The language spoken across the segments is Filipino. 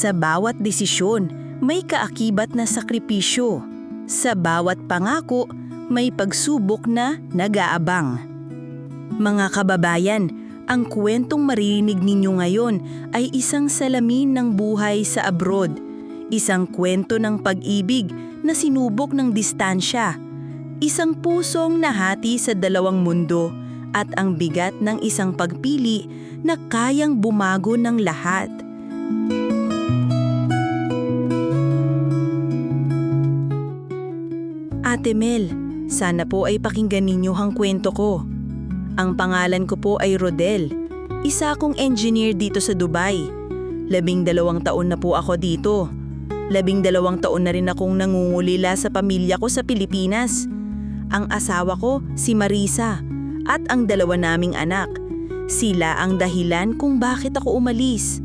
Sa bawat desisyon, may kaakibat na sakripisyo. Sa bawat pangako, may pagsubok na nag-aabang. Mga kababayan, ang kwentong maririnig ninyo ngayon ay isang salamin ng buhay sa abroad. Isang kwento ng pag-ibig na sinubok ng distansya. Isang pusong nahati sa dalawang mundo at ang bigat ng isang pagpili na kayang bumago ng lahat. Ate Mel, sana po ay pakinggan ninyo ang kwento ko. Ang pangalan ko po ay Rodel. Isa akong engineer dito sa Dubai. 12 taon na po ako dito. 12 taon na rin akong nangungulila sa pamilya ko sa Pilipinas. Ang asawa ko, si Marisa, at ang 2 naming anak. Sila ang dahilan kung bakit ako umalis.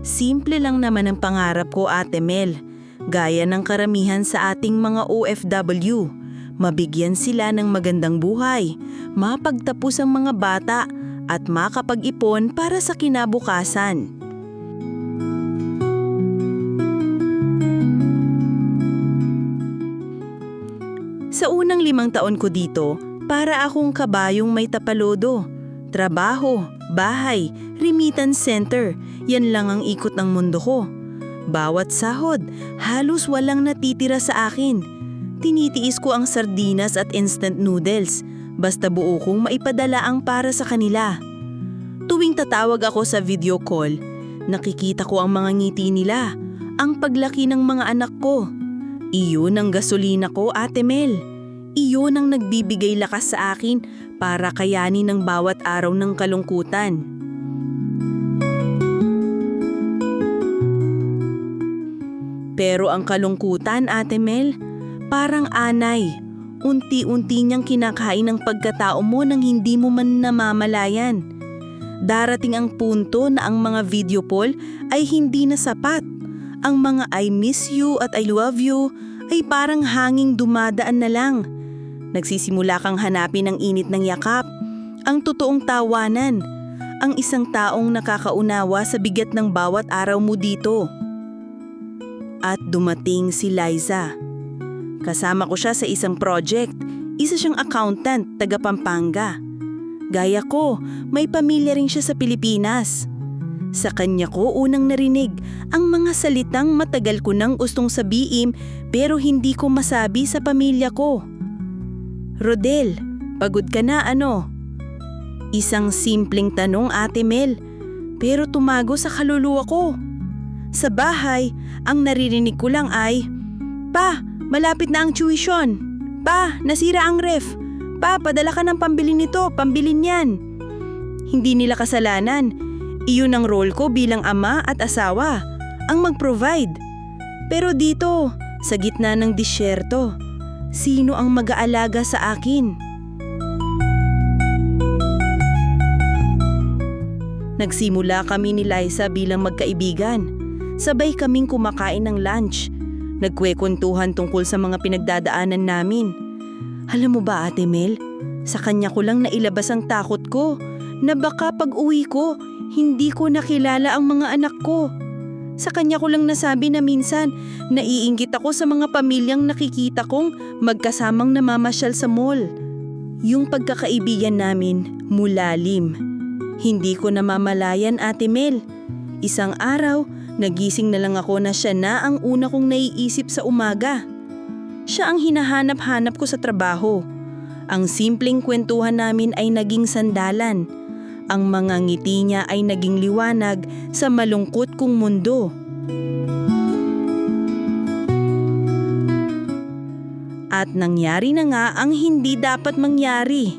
Simple lang naman ang pangarap ko, Ate Mel. Gaya ng karamihan sa ating mga OFW. Mabigyan sila ng magandang buhay, mapagtapos ang mga bata, at makapag-ipon para sa kinabukasan. Sa unang 5 taon ko dito, para akong kabayong may tapalodo. Trabaho, bahay, remittance center, yan lang ang ikot ng mundo ko. Bawat sahod, halos walang natitira sa akin. Tinitiis ko ang sardinas at instant noodles, basta buo kong maipadala ang para sa kanila. Tuwing tatawag ako sa video call, nakikita ko ang mga ngiti nila, ang paglaki ng mga anak ko. Iyon ang gasolina ko, Ate Mel. Iyon ang nagbibigay lakas sa akin para kayanin ang bawat araw ng kalungkutan. Pero ang kalungkutan, Ate Mel, parang anay. Unti-unti niyang kinakain ang pagkatao mo nang hindi mo man namamalayan. Darating ang punto na ang mga video call ay hindi na sapat. Ang mga I miss you at I love you ay parang hanging dumadaan na lang. Nagsisimula kang hanapin ang init ng yakap, ang totoong tawanan, ang isang taong nakakaunawa sa bigat ng bawat araw mo dito. At dumating si Liza. Kasama ko siya sa isang project. Isa siyang accountant, taga Pampanga. Gaya ko, may pamilya rin siya sa Pilipinas. Sa kanya ko unang narinig ang mga salitang matagal ko nang gustong sabihin pero hindi ko masabi sa pamilya ko. Rodel, pagod ka na ano? Isang simpleng tanong, Ate Mel, pero tumago sa kaluluwa ko. Sa bahay, ang naririnig ko lang ay, Pa, malapit na ang tuition. Pa, nasira ang ref. Pa, padala ka ng pambili nito, pambili niyan. Hindi nila kasalanan. Iyon ang role ko bilang ama at asawa, ang mag-provide. Pero dito, sa gitna ng disyerto, sino ang mag-aalaga sa akin? Nagsimula kami ni Liza bilang magkaibigan. Sabay kaming kumakain ng lunch. Nagkwekwentuhan tungkol sa mga pinagdadaanan namin. Alam mo ba, Ate Mel, sa kanya ko lang nailabas ang takot ko na baka pag-uwi ko, hindi ko nakilala ang mga anak ko. Sa kanya ko lang nasabi na minsan naiinggit ako sa mga pamilyang nakikita kong magkasamang namamasyal sa mall. Yung pagkakaibigan namin mulalim. Hindi ko namamalayan, Ate Mel. Isang araw, nagising na lang ako na siya na ang una kong naiisip sa umaga. Siya ang hinahanap-hanap ko sa trabaho. Ang simpleng kwentuhan namin ay naging sandalan. Ang mga ngiti niya ay naging liwanag sa malungkot kong mundo. At nangyari na nga ang hindi dapat mangyari.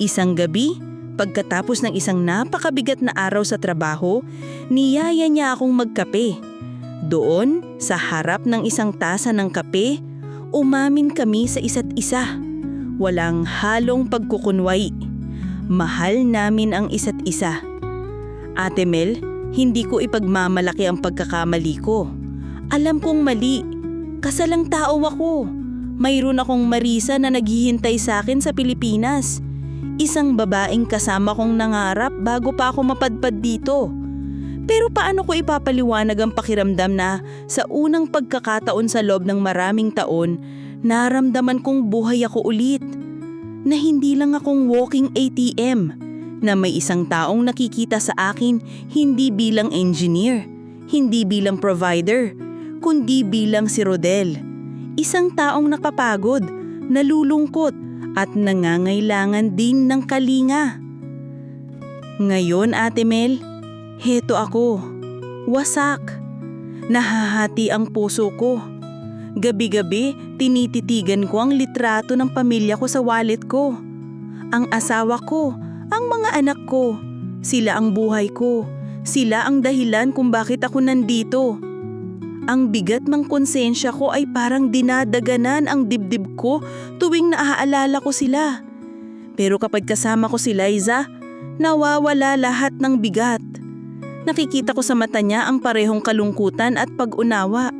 Isang gabi, pagkatapos ng isang napakabigat na araw sa trabaho, niyaya niya akong magkape. Doon, sa harap ng isang tasa ng kape, umamin kami sa isa't isa. Walang halong pagkukunway. Mahal namin ang isa't isa. Ate Mel, hindi ko ipagmamalaki ang pagkakamali ko. Alam kong mali. Kasalang tao ako. Mayroon akong Marisa na naghihintay sa akin sa Pilipinas. Isang babaeng kasama kong nangarap bago pa ako mapadpad dito. Pero paano ko ipapaliwanag ang pakiramdam na sa unang pagkakataon sa loob ng maraming taon, naramdaman kong buhay ako ulit? Na hindi lang akong walking ATM, na may isang taong nakikita sa akin hindi bilang engineer, hindi bilang provider, kundi bilang si Rodel. Isang taong nakapagod, nalulungkot at nangangailangan din ng kalinga. Ngayon, Ate Mel, heto ako, wasak. Nahahati ang puso ko. Gabi-gabi, tinititigan ko ang litrato ng pamilya ko sa wallet ko. Ang asawa ko, ang mga anak ko, sila ang buhay ko. Sila ang dahilan kung bakit ako nandito. Ang bigat ng konsensya ko ay parang dinadaganan ang dibdib ko tuwing naaalala ko sila. Pero kapag kasama ko si Liza, nawawala lahat ng bigat. Nakikita ko sa mata niya ang parehong kalungkutan at pag-unawa.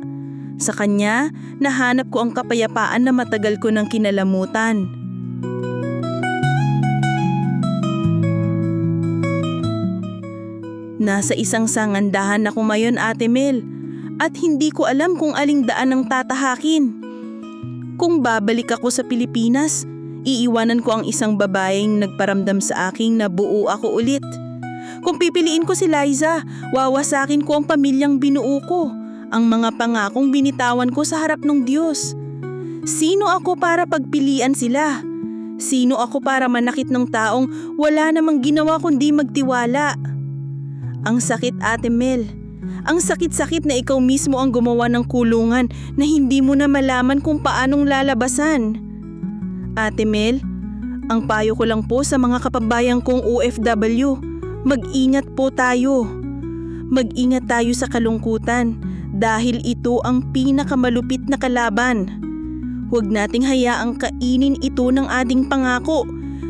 Sa kanya, nahanap ko ang kapayapaan na matagal ko nang kinalamutan. Nasa isang sangandahan ako ngayon, Ate Mel, at hindi ko alam kung aling daan ang tatahakin. Kung babalik ako sa Pilipinas, iiwanan ko ang isang babaeng nagparamdam sa akin na buo ako ulit. Kung pipiliin ko si Liza, wawasakin ko ang pamilyang binuo ko, ang mga pangakong binitawan ko sa harap ng Diyos. Sino ako para pagpilian sila? Sino ako para manakit ng taong wala namang ginawa kundi magtiwala? Ang sakit, Ate Mel. Ang sakit-sakit na ikaw mismo ang gumawa ng kulungan na hindi mo na malaman kung paanong lalabasan. Ate Mel, ang payo ko lang po sa mga kapabayang kong OFW, mag-ingat po tayo. Mag-ingat tayo sa kalungkutan dahil ito ang pinakamalupit na kalaban. Huwag nating hayaang kainin ito ng ating pangako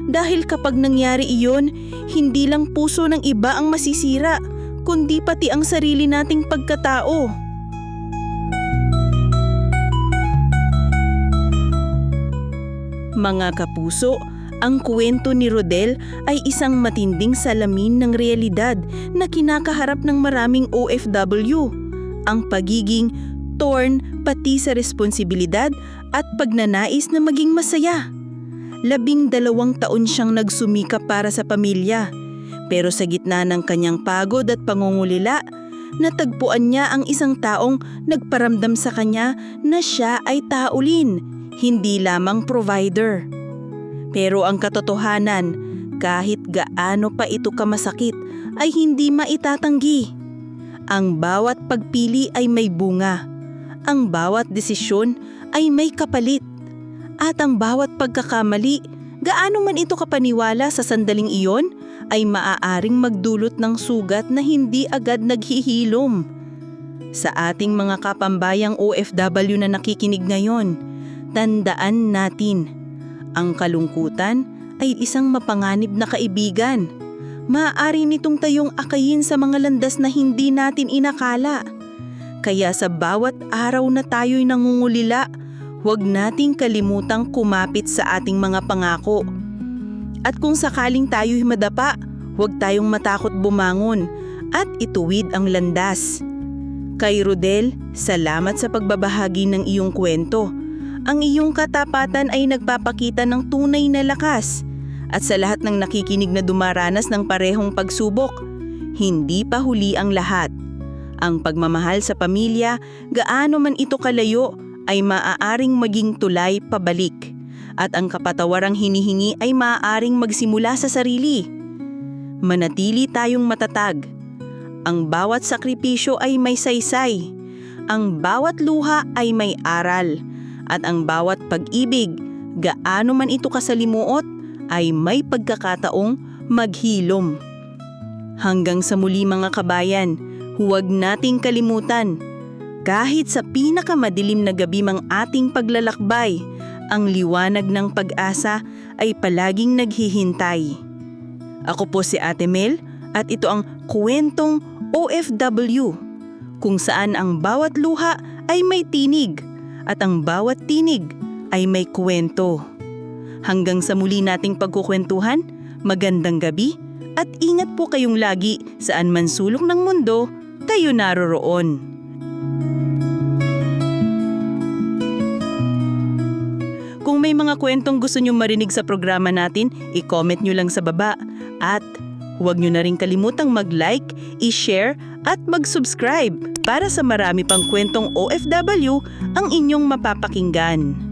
dahil kapag nangyari iyon, hindi lang puso ng iba ang masisira, kundi pati ang sarili nating pagkatao. Mga kapuso, ang kwento ni Rodel ay isang matinding salamin ng realidad na kinakaharap ng maraming OFW. Ang pagiging torn pati sa responsibilidad at pagnanais na maging masaya. 12 taon siyang nagsumikap para sa pamilya. Pero sa gitna ng kanyang pagod at pangungulila, natagpuan niya ang isang taong nagparamdam sa kanya na siya ay taulin, hindi lamang provider. Pero ang katotohanan, kahit gaano pa ito kamasakit, ay hindi maitatanggi. Ang bawat pagpili ay may bunga. Ang bawat desisyon ay may kapalit. At ang bawat pagkakamali, gaano man ito kapaniwala sa sandaling iyon, ay maaaring magdulot ng sugat na hindi agad naghihilom. Sa ating mga kapambayang OFW na nakikinig ngayon, tandaan natin, ang kalungkutan ay isang mapanganib na kaibigan. Maaari nitong tayong akayin sa mga landas na hindi natin inakala. Kaya sa bawat araw na tayo'y nangungulila, huwag nating kalimutang kumapit sa ating mga pangako. At kung sakaling tayo'y madapa, huwag tayong matakot bumangon at ituwid ang landas. Kay Rodel, salamat sa pagbabahagi ng iyong kwento. Ang iyong katapatan ay nagpapakita ng tunay na lakas. At sa lahat ng nakikinig na dumaranas ng parehong pagsubok, hindi pa huli ang lahat. Ang pagmamahal sa pamilya, gaano man ito kalayo, ay maaaring maging tulay pabalik. At ang kapatawarang hinihingi ay maaaring magsimula sa sarili. Manatili tayong matatag. Ang bawat sakripisyo ay may saysay. Ang bawat luha ay may aral. At ang bawat pag-ibig, gaano man ito kasalimuot, ay may pagkakataong maghilom. Hanggang sa muli mga kabayan, huwag nating kalimutan. Kahit sa pinakamadilim na gabi mang ating paglalakbay, ang liwanag ng pag-asa ay palaging naghihintay. Ako po si Ate Mel at ito ang kwentong OFW, kung saan ang bawat luha ay may tinig at ang bawat tinig ay may kwento. Hanggang sa muli nating pagkukwentuhan, magandang gabi At ingat po kayong lagi saan man sulok ng mundo kayo naroroon. Kung may mga kwentong gusto nyo marinig sa programa natin, i-comment nyo lang sa baba. At huwag nyo na rin kalimutang mag-like, i-share at mag-subscribe para sa marami pang kwentong OFW ang inyong mapapakinggan.